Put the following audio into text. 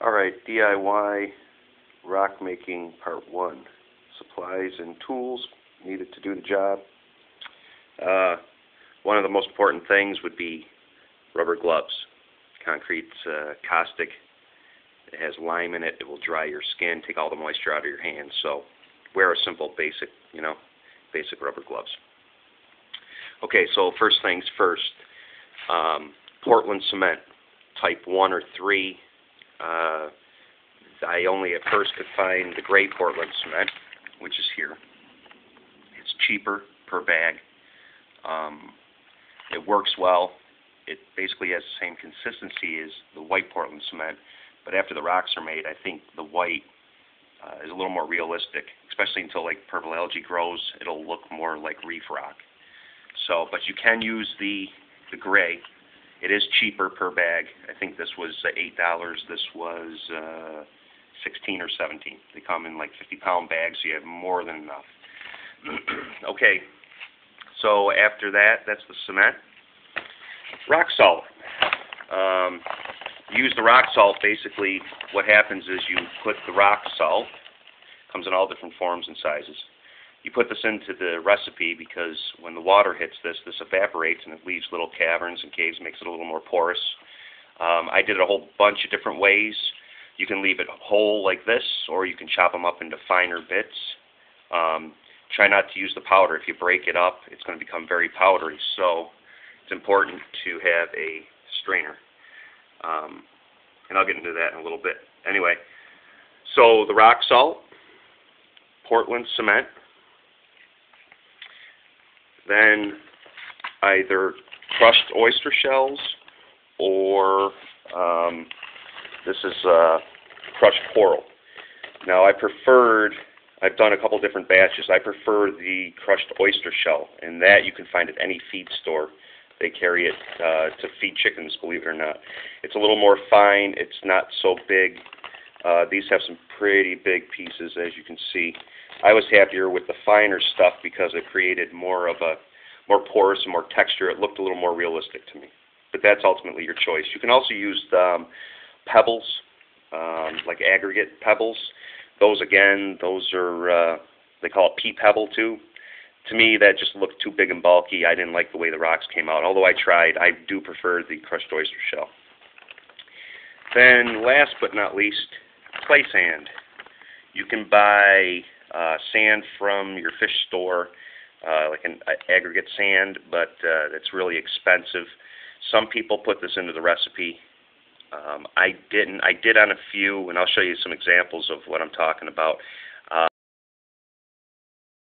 Alright, DIY rock making part 1. Supplies and tools needed to do the job. One of the most important things would be rubber gloves. Concrete's caustic. It has lime in it. It will dry your skin, take all the moisture out of your hands. So wear a simple basic rubber gloves. Okay, so first things first. Portland cement, type 1 or 3. I only at first could find the gray Portland cement, which is here. It's cheaper per bag. It works well. It basically has the same consistency as the white Portland cement, but after the rocks are made, I think the white is a little more realistic, especially until like purple algae grows. It'll look more like reef rock. So, but you can use the gray. It is cheaper per bag. I think this was $8. This was 16 or 17. They come in like 50-pound bags, so you have more than enough. Okay, so after that, that's the cement. Rock salt. Use the rock salt. Basically, what happens is you put the rock salt. Comes in all different forms and sizes. You put this into the recipe because when the water hits this evaporates and it leaves little caverns and caves, makes it a little more porous. I did it a whole bunch of different ways. You can leave it whole like this, or you can chop them up into finer bits. Try not to use the powder. If you break it up, it's going to become very powdery. So it's important to have a strainer. And I'll get into that in a little bit. Anyway, so the rock salt, Portland cement, then either crushed oyster shells or this is crushed coral. Now I've done a couple different batches. I prefer the crushed oyster shell, and that you can find at any feed store. They carry it to feed chickens, believe it or not. It's a little more fine. It's not so big. These have some pretty big pieces, as you can see. I was happier with the finer stuff because it created more porous and more texture. It looked a little more realistic to me. But that's ultimately your choice. You can also use pebbles, like aggregate pebbles. Those are, they call it pea pebble too. To me, that just looked too big and bulky. I didn't like the way the rocks came out. Although I tried, I do prefer the crushed oyster shell. Then, last but not least, clay sand. You can buy sand from your fish store, like an aggregate sand, but it's really expensive. Some people put this into the recipe. I didn't. I did on a few, and I'll show you some examples of what I'm talking about.